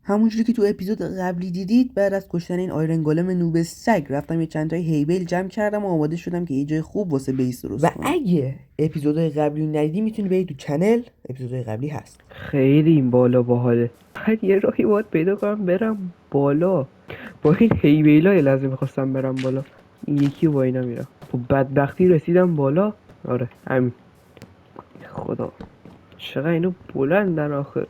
همونجوری که تو اپیزود قبلی دیدید، بعد از کشتن این آیرن گولم نوب سگ رفتم یه چند تای هیبل جمع کردم و آماده شدم که یه جای خوب واسه بیس درست کنم. و اگه اپیزودهای قبلی ندیدی میتونی برید تو چنل، اپیزودهای قبلی هست. خیلی این بالا باحاله. بعد یه راهی باید پیدا کنم برم بالا. با این هیویلا لازم میخواستم برم بالا، این یکی با اینا میرم. خب بدبختی رسیدم بالا. آره همین. خدا چقدر اینو بلندن آخه.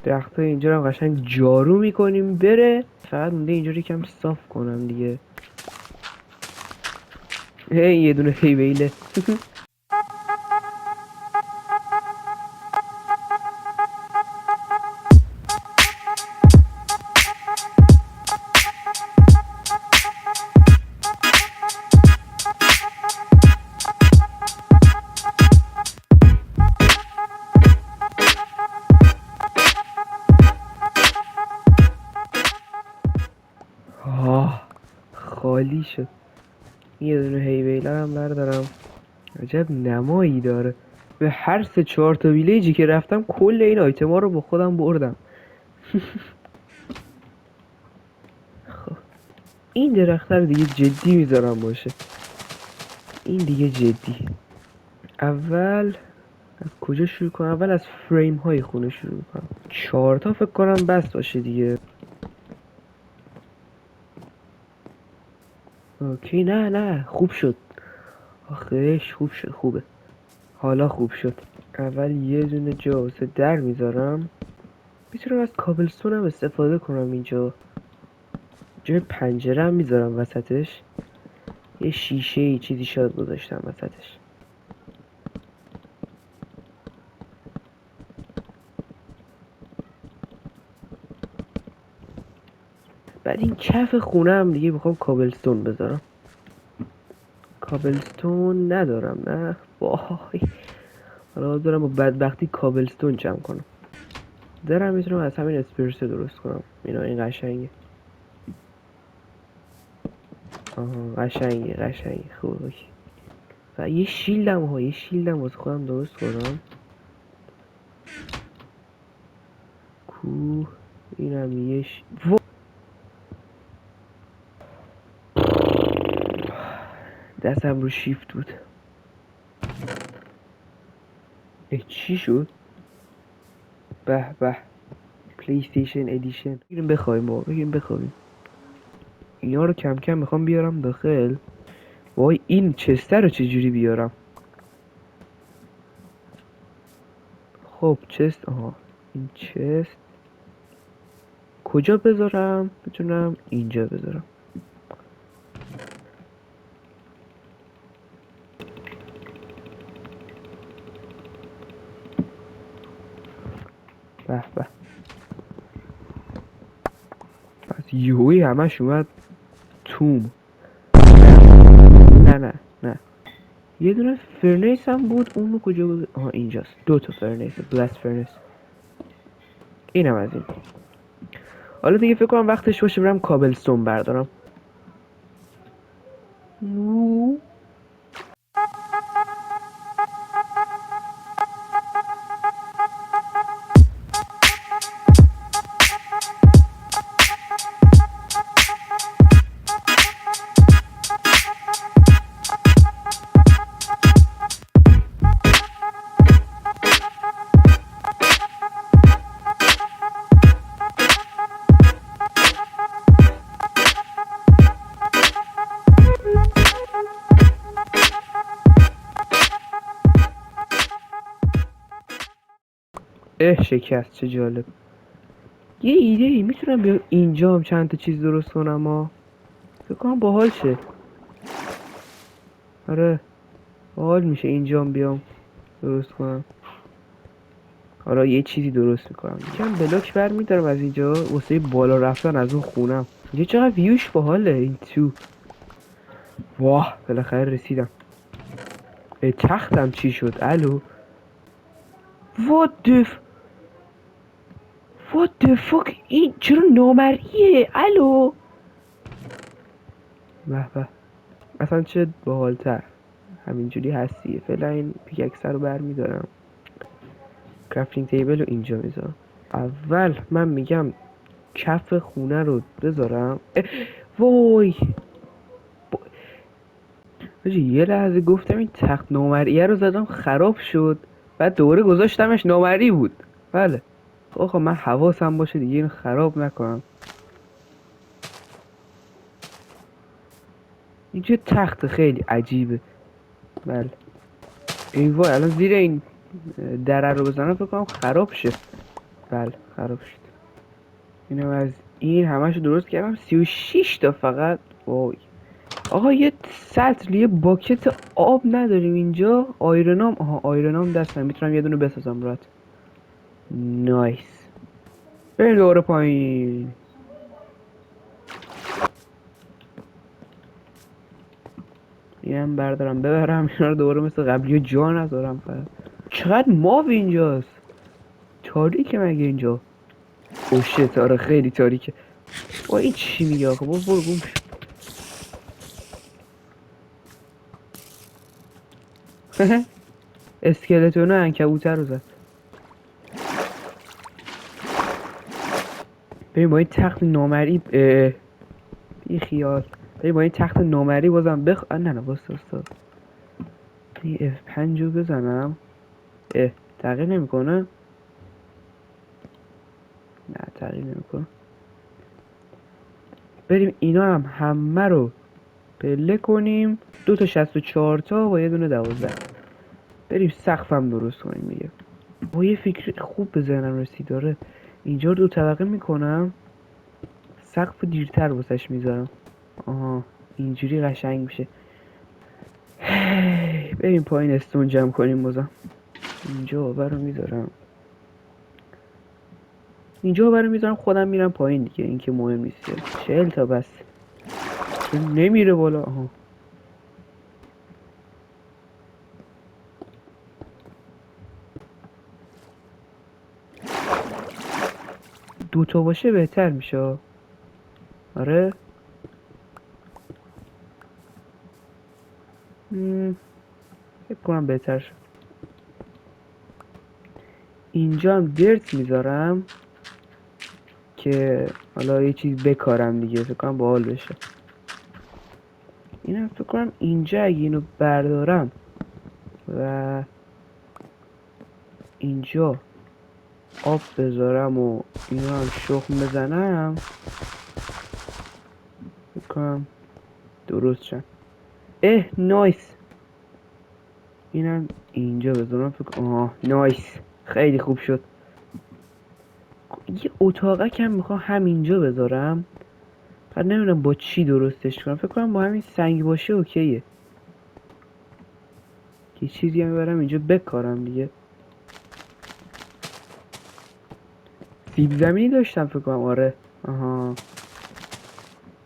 درخت اینجا رو قشنگ جارو میکنیم بره. فقط مونده اینجا رو کم صاف کنم دیگه. یه دونه هیویله. خالی شد. یه دونه هیویله هم بردارم. عجب نمایی داره. به هر 3-4 تا ویلیجی که رفتم کل این آیتما رو با خودم بردم. خب این درخت رو دیگه جدی میذارم باشه. این دیگه جدی. اول از کجا شروع کنم؟ اول از فریم های خونه شروع کنم. 4 تا فکر کنم بس باشه دیگه. اوکی نه خوب شد. آخیش خوب شد. خوبه. حالا خوب شد. اول یه دونه جا واسه در میذارم. میتونم از کابلستون هم استفاده کنم اینجا. جای پنجره هم میذارم وسطش. یه شیشه ای چیزی شاید گذاشتم وسطش. بعد این کف خونه هم دیگه میخوام کابلستون بذارم. کابلستون ندارم نه وای. حالا دارم با بدبختی کابلستون جمع کنم. دارم میتونم از همین اسپرسو درست کنم. این قشنگه. قشنگه خوبه. و یه شیلدم واسه خودم درست کنم. کو اینم دستم رو شیفت بود. چی شد؟ به به پلی استیشن ادیشن. بگیریم بخوابیم. اینا رو کم کم میخوام بیارم داخل. وای این چسته رو چجوری بیارم؟ خب چست این چست کجا بذارم؟ میتونم اینجا بذارم. به به. پس یوهی همش اومد توم. نه یه دونه فرنیس هم بود. اونو کجا بود؟ اینجاست. 2 تا فرنیس. بلاست فرنیس. اینم از این. حالا دیگه فکر کنم وقتش باشه برم کابلستون بردارم. شکست. چه جالب. یه ایده ای میتونم بیام اینجا هم چند تا چیز درست کنم فکر کنم باحال شه. آره باحال میشه اینجا هم بیام درست کنم. حالا یه چیزی درست میکنم. یکم بلاک برمیدارم از اینجا واسه بالا رفتن از اون خونم. اینجا چقدر ویوش باحاله این تو. واه بالاخره رسیدم. تختم چی شد؟ الو. What the fuck این چرا نامرئیه؟ الو. به به. اصلا چه باحالتر. همینجوری هستیه. فعلا این پیککسر رو برمیدارم. کرافتینگ تیبل رو اینجا میذارم. اول من میگم کف خونه رو بذارم. وای حاجی یه لحظه گفتم این تخت نامرئیه رو زدم خراب شد، بعد دوباره گذاشتمش نامرئی بود. بله آقا من حواسم باشه دیگه اینو خراب نکنم. این چه تخت خیلی عجیبه. بله ای وای الان زیر این دره رو بزنم فکر کنم خراب شه. بله خراب شد. اینم از این همشو درست کردم 36 تا فقط. وای آقا یه سطل یه باکت آب نداریم اینجا؟ آیرنام آها آیرنام دستم میتونم یه دونه بسازم برات. نایس. بریم دوباره پایین. اینم بردارم ببرم اینا رو دوباره مثل قبلی جا نذارم. فقط چقدر ماب اینجاست. تاریکه مگه اینجا؟ اوشت آره خیلی تاریکه. با این چی میگه آقا برو گم شو. اسکلتونه عنکبوتر رو زد. ببین با این تخت نامرئی بی خیال. ببین با این تخت نامرئی بازم نه واسه این F5 رو بزنم. تغییر نمیکنه. نه تغییر نمیکنه. بریم اینا هم همه رو پله کنیم. 2 تا 64 تا و یه دونه 12. بریم سقفم درست کنیم دیگه. با یه فکر خوب به ذهنم رسید داره. اینجا رو 2 طبقه میکنم، سقف دیرتر واسش میذارم. آها اینجوری قشنگ میشه. بریم پایین استون جمع کنیم بازم. اینجا آور رو میذارم، اینجا آور رو میذارم، خودم میرم پایین دیگه، این که مهم نیست. 40 تا بس. نمیره بالا. آها دو تا باشه بهتر میشه. آره فکر کنم بهتر شد. اینجا هم درت میذارم که حالا یه چیز بکارم دیگه، فکر کنم باحال بشه. اینم فکر کنم اینجا اگه اینو بردارم و اینجا آب بذارم و اینو هم شخم بزنم فکر کنم درست شد. نایس. اینم اینجا بذارم فکر نایس خیلی خوب شد. یه اتاقه کم میخوام همینجا بذارم، بعد نمیدونم با چی درستش کنم. فکر کنم با همین سنگ باشه اوکیه. یه چیزی هم برم اینجا بکارم دیگه. سیب زمینی داشتم فکر کنم. آره آها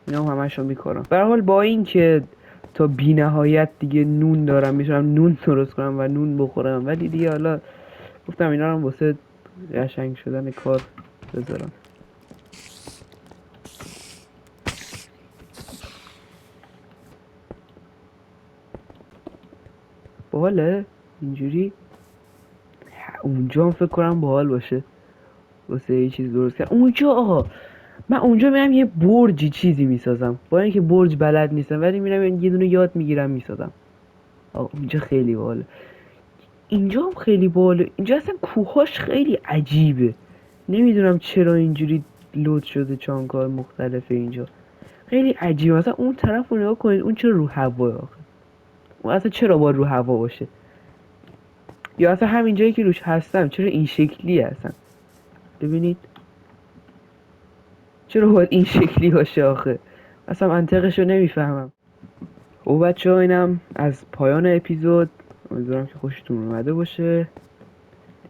اینا هم همشو میکارم. به هر حال با این که تا بی نهایت دیگه نون دارم میتونم نون درست کنم و نون بخورم، ولی دیگه حالا گفتم اینا رو واسه قشنگ شدن کار بذارم. باحاله اینجوری. اونجا هم فکر کنم باحال باشه واسه یه چیز درست کردن. اونجا آقا من اونجا میرم یه برجی چیزی میسازم، با اینکه برج بلد نیستم ولی میرم یه دونه یاد میگیرم میسازم. آقا اونجا خیلی باحاله. اینجا هم خیلی باحاله. اینجا اصلا کوهاش خیلی عجیبه، نمیدونم چرا اینجوری لود شده چانک‌های مختلفه اینجا. خیلی عجیبه. مثلا اون طرف رو نگاه کنید، اون چرا رو هواه آخه؟ اون اصلا چرا باید رو هوا باشه؟ یا اصلا همین جایی که روش هستم چرا این شکلی هستن؟ ببینید چرا باید این شکلی باشه آخه؟ اصلا منطقشو نمیفهمم. و بچه ها اینم از پایان اپیزود. امیدوارم که خوشتون اومده باشه.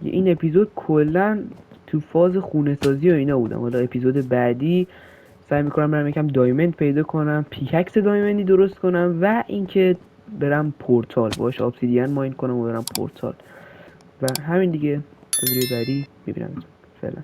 این اپیزود کلا تو فاز خونه سازی و اینا بودم. حالا اپیزود بعدی سعی میکنم برم یکم دایمند پیدا کنم، پیککس دایمندی درست کنم و اینکه برم پورتال باش ابسیدین ماین کنم و برم پورتال. و همین دیگه. تا ویدیو بعدی میبینم. فعلا